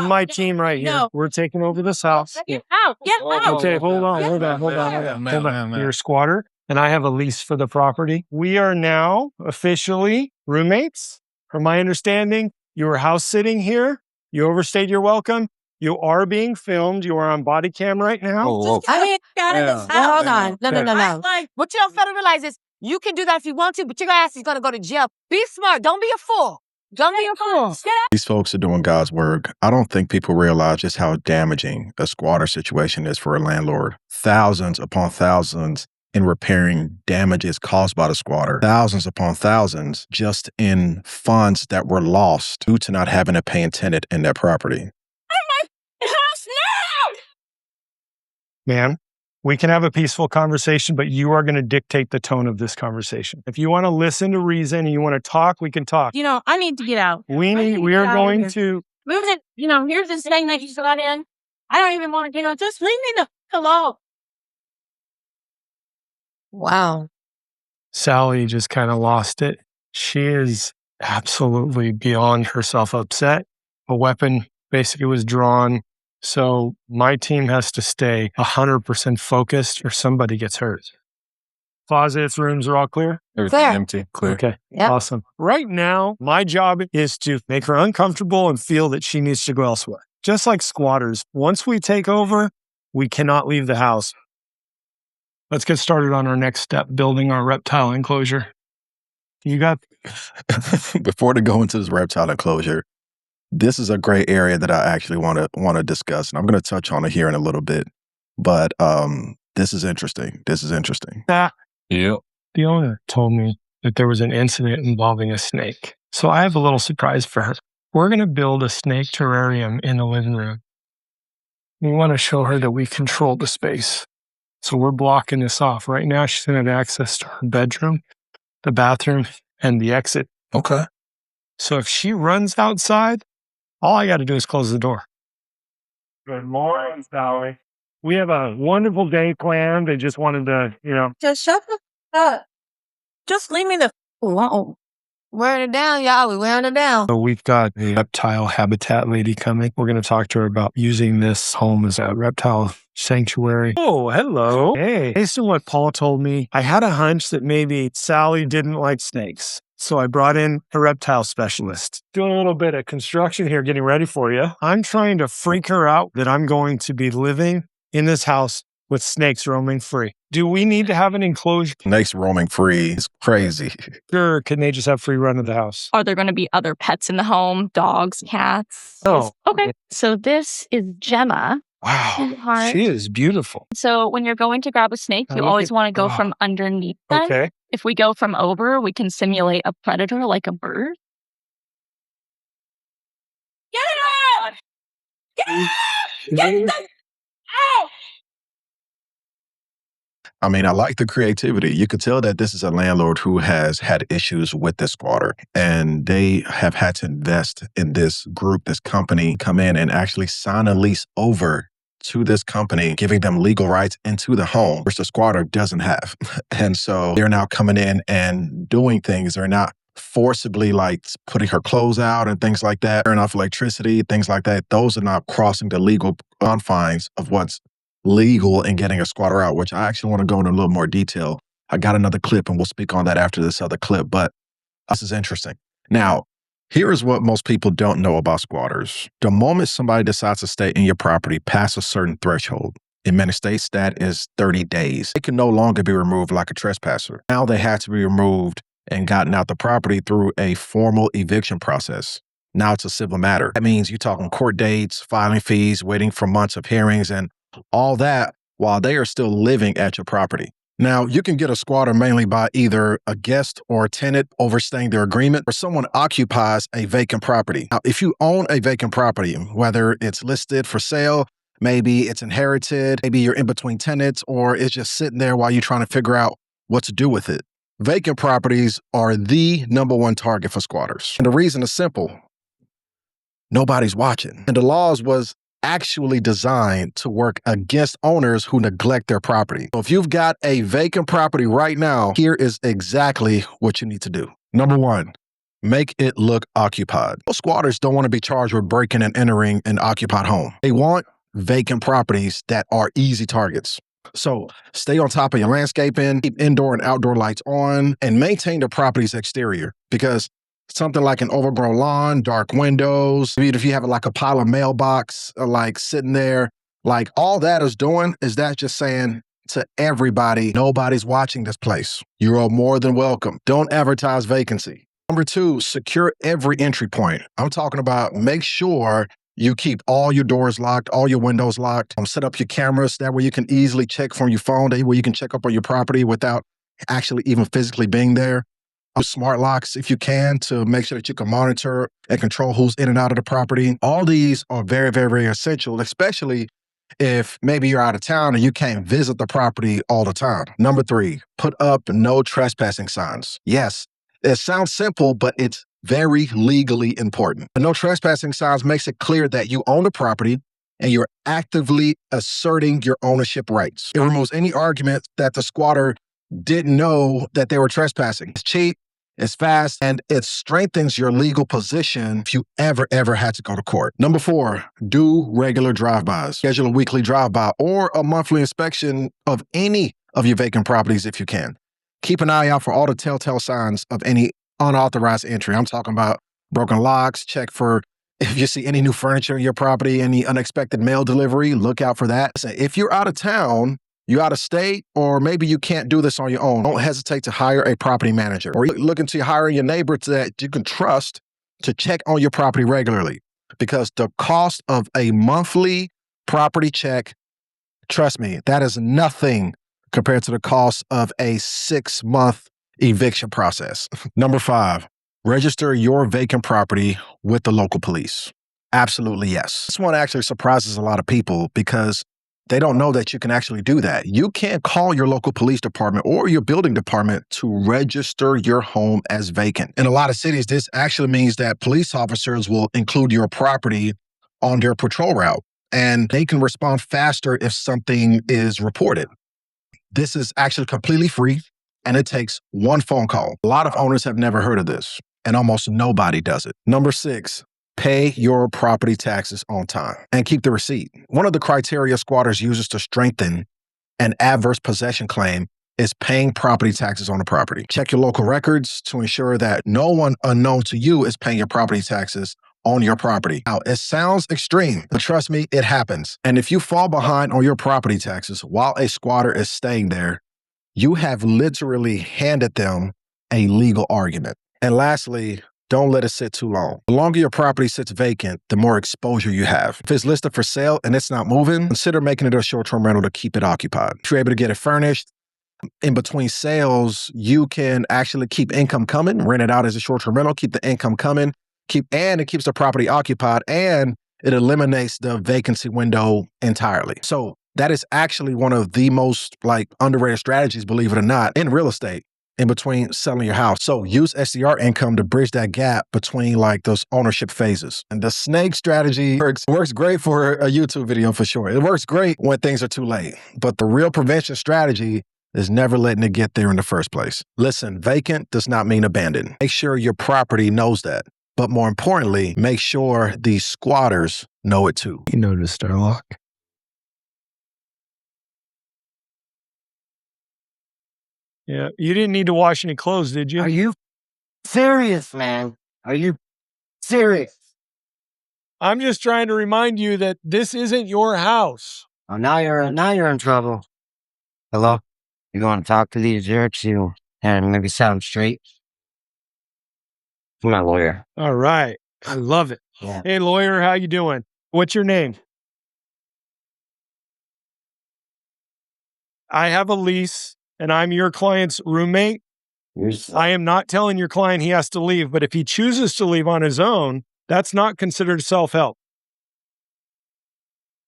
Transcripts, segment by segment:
is my team right here. No. We're taking over this house. Get out. Get out. Okay, hold on. You're a squatter, and I have a lease for the property. We are now officially roommates. From my understanding, you were house sitting here. You overstayed your welcome. You are being filmed. You are on body cam right now. Hold on. No. Like, what you don't fail to realize is you can do that if you want to, but your ass is going to go to jail. Be smart. Don't be a fool. Don't be a fool. These folks are doing God's work. I don't think people realize just how damaging a squatter situation is for a landlord. Thousands upon thousands in repairing damages caused by the squatter. Thousands upon thousands just in funds that were lost due to not having a paying tenant in their property. House now! Man, we can have a peaceful conversation, but you are going to dictate the tone of this conversation. If you want to listen to reason and you want to talk, we can talk. You know, I need to get out. We are going to... Move it. You know, here's this thing that you got in. I don't even want to, just leave me the hello. Wow. Sally just kind of lost it. She is absolutely beyond herself upset. A weapon basically was drawn. So my team has to stay 100% focused or somebody gets hurt. Closets, rooms are all clear? Everything empty, clear. Okay, Yep. Awesome. Right now, my job is to make her uncomfortable and feel that she needs to go elsewhere. Just like squatters, once we take over, we cannot leave the house. Let's get started on our next step, building our reptile enclosure. You got... Before to go into this reptile enclosure, this is a great area that I actually want to discuss, and I'm going to touch on it here in a little bit. But this is interesting. Yep. The owner told me that there was an incident involving a snake. So I have a little surprise for her. We're going to build a snake terrarium in the living room. We want to show her that we control the space. So we're blocking this off. Right now, she's going to have access to her bedroom, the bathroom, and the exit. Okay. So if she runs outside, all I got to do is close the door. Good morning, Sally. We have a wonderful day planned. They just wanted to, Just shut the up. Just leave me the alone. Wearing it down, y'all. We wearing it down. So we've got a reptile habitat lady coming. We're going to talk to her about using this home as a reptile sanctuary. Oh, hello. Hey. Based on what Paul told me, I had a hunch that maybe Sally didn't like snakes. So I brought in a reptile specialist. Doing a little bit of construction here, getting ready for you. I'm trying to freak her out that I'm going to be living in this house with snakes roaming free. Do we need to have an enclosure? Snakes roaming free is crazy. Or can they just have free run of the house? Are there going to be other pets in the home? Dogs, cats? Oh. Okay. So this is Gemma. Wow. Heart. She is beautiful. So when you're going to grab a snake, you always want to go from underneath them. Okay. If we go from over, we can simulate a predator like a bird. Get it out! Get it out! Get it out! I mean, I like the creativity. You could tell that this is a landlord who has had issues with this squatter, and they have had to invest in this group, this company, come in and actually sign a lease over to this company, giving them legal rights into the home, which the squatter doesn't have. And so they're now coming in and doing things. They're not forcibly like putting her clothes out and things like that, turn off electricity, things like that. Those are not crossing the legal confines of what's legal in getting a squatter out, which I actually want to go into a little more detail. I got another clip and we'll speak on that after this other clip, but this is interesting. Now, here is what most people don't know about squatters. The moment somebody decides to stay in your property past a certain threshold, in many states that is 30 days, they can no longer be removed like a trespasser. Now they have to be removed and gotten out the property through a formal eviction process. Now it's a civil matter. That means you're talking court dates, filing fees, waiting for months of hearings, and all that while they are still living at your property. Now, you can get a squatter mainly by either a guest or a tenant overstaying their agreement, or someone occupies a vacant property. Now, if you own a vacant property, whether it's listed for sale, maybe it's inherited, maybe you're in between tenants, or it's just sitting there while you're trying to figure out what to do with it, vacant properties are the #1 target for squatters. And the reason is simple. Nobody's watching. And the laws was actually designed to work against owners who neglect their property. So if you've got a vacant property right now, here is exactly what you need to do. #1, make it look occupied. Most squatters don't want to be charged with breaking and entering an occupied home. They want vacant properties that are easy targets. So stay on top of your landscaping, keep indoor and outdoor lights on, and maintain the property's exterior, because something like an overgrown lawn, dark windows, even if you have like a pile of mailbox, like sitting there, like all that is doing is that just saying to everybody, nobody's watching this place. You are more than welcome. Don't advertise vacancy. Number 2, secure every entry point. I'm talking about make sure you keep all your doors locked, all your windows locked. Set up your cameras. That way you can easily check from your phone. That way you can check up on your property without actually even physically being there. Smart locks if you can, to make sure that you can monitor and control who's in and out of the property. All these are very, very, very essential, especially if maybe you're out of town and you can't visit the property all the time. Number 3, put up no trespassing signs. Yes, it sounds simple, but it's very legally important. The no trespassing signs makes it clear that you own the property and you're actively asserting your ownership rights. It removes any argument that the squatter didn't know that they were trespassing. It's cheap, it's fast, and it strengthens your legal position if you ever had to go to court. Number 4, do regular drive-bys. Schedule a weekly drive-by or a monthly inspection of any of your vacant properties if you can. Keep an eye out for all the telltale signs of any unauthorized entry. I'm talking about broken locks. Check for if you see any new furniture in your property, any unexpected mail delivery, look out for that. If you're out of town, you out of state, or maybe you can't do this on your own, don't hesitate to hire a property manager, or look into hiring your neighbor that you can trust to check on your property regularly, because the cost of a monthly property check, trust me, that is nothing compared to the cost of a 6-month eviction process. Number 5, register your vacant property with the local police. Absolutely yes. This one actually surprises a lot of people because they don't know that you can actually do that. You can call your local police department or your building department to register your home as vacant. In a lot of cities, this actually means that police officers will include your property on their patrol route, and they can respond faster if something is reported. This is actually completely free, and it takes one phone call. A lot of owners have never heard of this, and almost nobody does it. Number 6, pay your property taxes on time and keep the receipt. One of the criteria squatters uses to strengthen an adverse possession claim is paying property taxes on the property. Check your local records to ensure that no one unknown to you is paying your property taxes on your property. Now, it sounds extreme, but trust me, it happens. And if you fall behind on your property taxes while a squatter is staying there, you have literally handed them a legal argument. And lastly, don't let it sit too long. The longer your property sits vacant, the more exposure you have. If it's listed for sale and it's not moving, consider making it a short-term rental to keep it occupied. If you're able to get it furnished, in between sales, you can actually keep income coming, rent it out as a short-term rental, keep the income coming, and it keeps the property occupied, and it eliminates the vacancy window entirely. So that is actually one of the most underrated strategies, believe it or not, in real estate, in between selling your house. So use SDR income to bridge that gap between those ownership phases. And the snake strategy works great for a YouTube video for sure. It works great when things are too late. But the real prevention strategy is never letting it get there in the first place. Listen, vacant does not mean abandoned. Make sure your property knows that. But more importantly, make sure these squatters know it too. You noticed our lock. Yeah, you didn't need to wash any clothes, did you? Are you serious, man? Are you serious? I'm just trying to remind you that this isn't your house. Oh, now you're in trouble. Hello? You going to talk to these jerks, and maybe set them straight? I'm my lawyer. All right. I love it. Yeah. Hey, lawyer, how you doing? What's your name? I have a lease, and I'm your client's roommate. I am not telling your client he has to leave, but if he chooses to leave on his own, that's not considered self-help.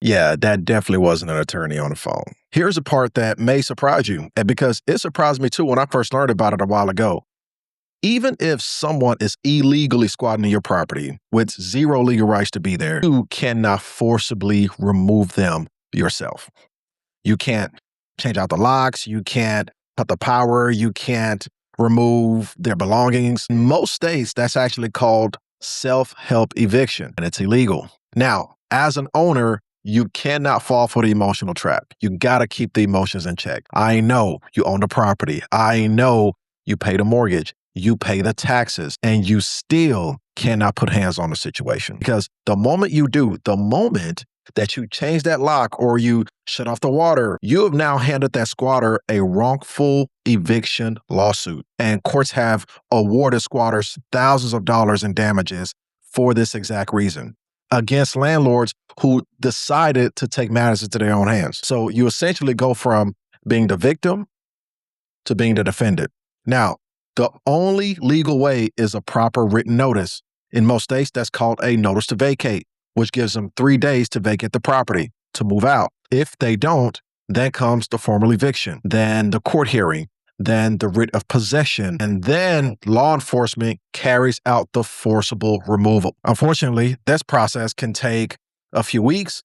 Yeah, that definitely wasn't an attorney on the phone. Here's a part that may surprise you, and because it surprised me too when I first learned about it a while ago. Even if someone is illegally squatting in your property with zero legal rights to be there, you cannot forcibly remove them yourself. You can't change out the locks. You can't cut the power. You can't remove their belongings. In most states, that's actually called self-help eviction, and it's illegal. Now, as an owner, you cannot fall for the emotional trap. You got to keep the emotions in check. I know you own the property. I know you pay the mortgage. You pay the taxes, and you still cannot put hands on the situation. Because the moment you do, the moment that you change that lock or you shut off the water, you have now handed that squatter a wrongful eviction lawsuit. And courts have awarded squatters thousands of dollars in damages for this exact reason against landlords who decided to take matters into their own hands. So you essentially go from being the victim to being the defendant. Now, the only legal way is a proper written notice. In most states, that's called a notice to vacate, which gives them 3 days to vacate the property, to move out. If they don't, then comes the formal eviction, then the court hearing, then the writ of possession, and then law enforcement carries out the forcible removal. Unfortunately, this process can take a few weeks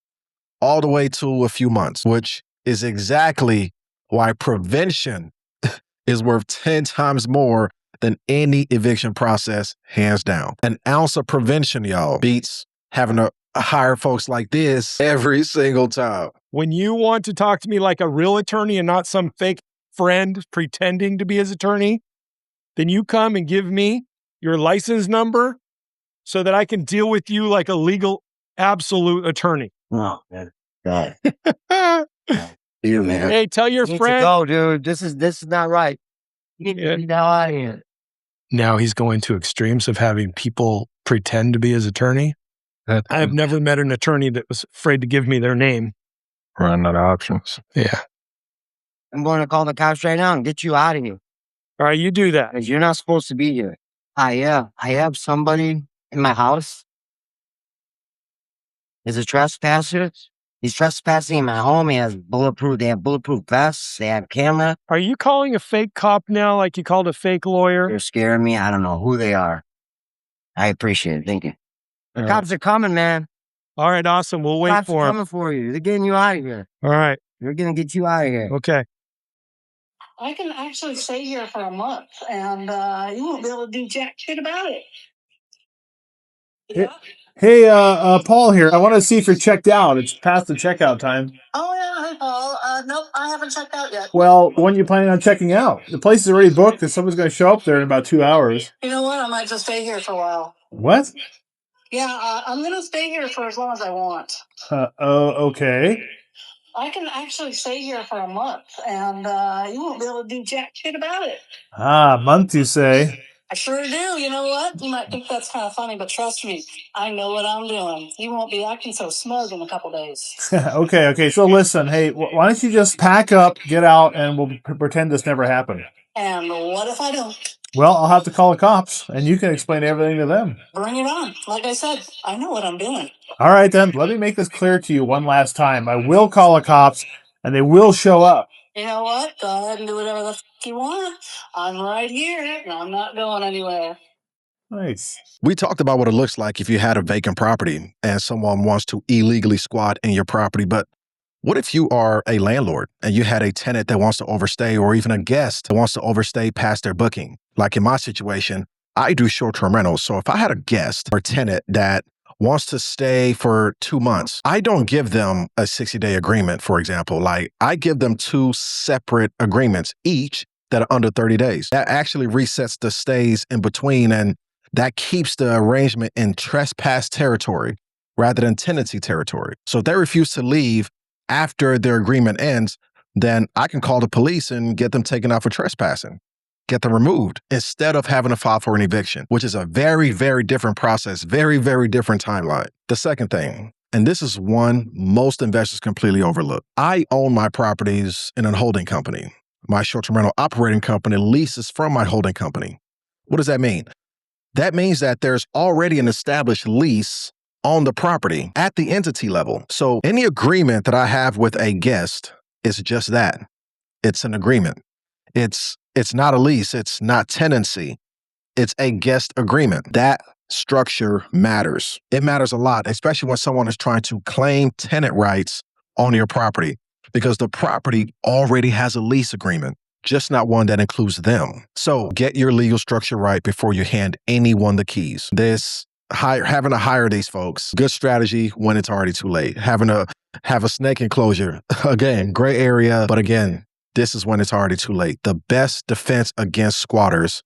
all the way to a few months, which is exactly why prevention is worth 10 times more than any eviction process, hands down. An ounce of prevention, y'all, beats having to hire folks like this every single time. When you want to talk to me like a real attorney and not some fake friend pretending to be his attorney, then you come and give me your license number so that I can deal with you like a legal, absolute attorney. No, man. God. You, man. Hey, tell your friend. Go, dude. This is not right. You need to get out of here. Now he's going to extremes of having people pretend to be his attorney. I've never met an attorney that was afraid to give me their name. Run out of options. Yeah. I'm going to call the cops right now and get you out of here. All right, you do that. Because you're not supposed to be here. I have somebody in my house. He's a trespasser. He's trespassing in my home. They have bulletproof vests. They have camera. Are you calling a fake cop now like you called a fake lawyer? They're scaring me. I don't know who they are. I appreciate it. Thank you. The cops are coming, man. All right, awesome. We'll wait Cops for are them. coming for you. They're getting you out of here. All right. They're going to get you out of here. Okay. I can actually stay here for a month, and you won't be able to do jack shit about it. Yeah. Hey, Paul here. I want to see if you're checked out. It's past the checkout time. Oh, yeah. Hi, Paul. Nope, I haven't checked out yet. Well, when are you planning on checking out? The place is already booked and someone's going to show up there in about 2 hours. You know what? I might just stay here for a while. What? Yeah, I'm going to stay here for as long as I want. Okay. I can actually stay here for a month, and you won't be able to do jack shit about it. Ah, month, you say? I sure do. You know what? You might think that's kind of funny, but trust me, I know what I'm doing. You won't be acting so smug in a couple days. Okay. So listen, hey, why don't you just pack up, get out, and we'll pretend this never happened. And what if I don't? Well, I'll have to call the cops, and you can explain everything to them. Bring it on. Like I said, I know what I'm doing. All right, then. Let me make this clear to you one last time. I will call the cops, and they will show up. You know what? Go ahead and do whatever the fuck you want. I'm right here, and I'm not going anywhere. Nice. We talked about what it looks like if you had a vacant property and someone wants to illegally squat in your property, but what if you are a landlord and you had a tenant that wants to overstay, or even a guest that wants to overstay past their booking? Like in my situation, I do short-term rentals. So if I had a guest or tenant that wants to stay for 2 months, I don't give them a 60-day agreement, for example. Like, I give them 2 separate agreements, each that are under 30 days. That actually resets the stays in between, and that keeps the arrangement in trespass territory rather than tenancy territory. So if they refuse to leave after their agreement ends, then I can call the police and get them taken out for trespassing, get them removed, instead of having to file for an eviction, which is a very, very different process, very, very different timeline. The second thing, and this is one most investors completely overlook, I own my properties in a holding company. My short-term rental operating company leases from my holding company. What does that mean? That means that there's already an established lease on the property at the entity level. So any agreement that I have with a guest is just that. It's an agreement. It's not a lease. It's not tenancy. It's a guest agreement. That structure matters. It matters a lot, especially when someone is trying to claim tenant rights on your property, because the property already has a lease agreement. just not one that includes them. So get your legal structure right before you hand anyone the keys. Having to hire these folks, good strategy when it's already too late. Having to have a snake enclosure, again, gray area, but again, this is when it's already too late. The best defense against squatters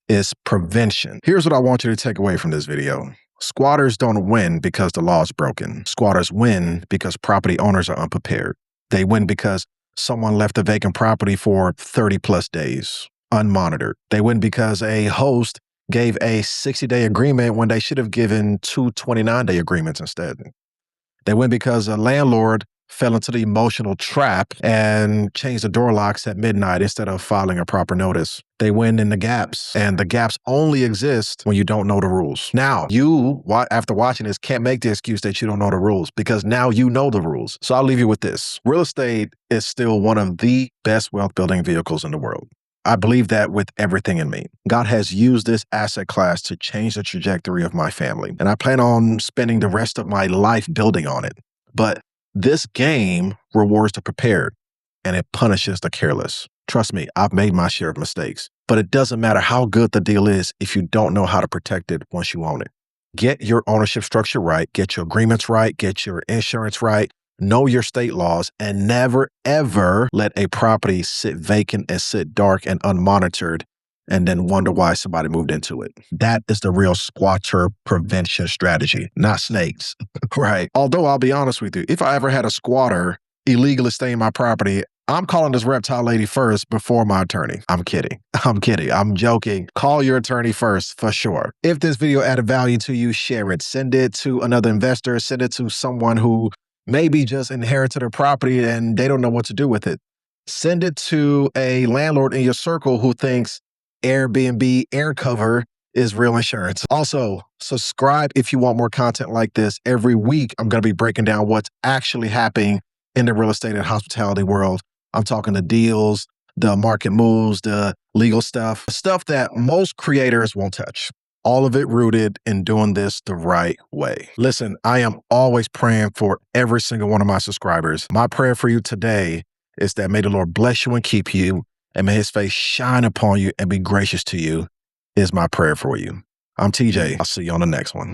is prevention. Here's what I want you to take away from this video. Squatters don't win because the law is broken. Squatters win because property owners are unprepared. They win because someone left a vacant property for 30 plus days, unmonitored. They win because a host gave a 60-day agreement when they should have given 2 29-day agreements instead. They win because a landlord fell into the emotional trap and changed the door locks at midnight instead of filing a proper notice. They win in the gaps, and the gaps only exist when you don't know the rules. Now, you, after watching this, can't make the excuse that you don't know the rules because now you know the rules. So I'll leave you with this. Real estate is still one of the best wealth building vehicles in the world. I believe that with everything in me. God has used this asset class to change the trajectory of my family, and I plan on spending the rest of my life building on it. But this game rewards the prepared, and it punishes the careless. Trust me, I've made my share of mistakes, but it doesn't matter how good the deal is if you don't know how to protect it once you own it. Get your ownership structure right, get your agreements right, get your insurance right, know your state laws, and never, ever let a property sit vacant and sit dark and unmonitored and then wonder why somebody moved into it. That is the real squatter prevention strategy, not snakes, right? Although I'll be honest with you, if I ever had a squatter illegally stay in my property, I'm calling this reptile lady first before my attorney. I'm kidding. I'm joking. Call your attorney first for sure. If this video added value to you, share it. Send it to another investor. Send it to someone who maybe just inherited a property and they don't know what to do with it. Send it to a landlord in your circle who thinks Airbnb air cover is real insurance. Also, subscribe if you want more content like this. Every week, I'm going to be breaking down what's actually happening in the real estate and hospitality world. I'm talking the deals, the market moves, the legal stuff that most creators won't touch. All of it rooted in doing this the right way. Listen, I am always praying for every single one of my subscribers. My prayer for you today is that may the Lord bless you and keep you, and may his face shine upon you and be gracious to you, is my prayer for you. I'm TJ. I'll see you on the next one.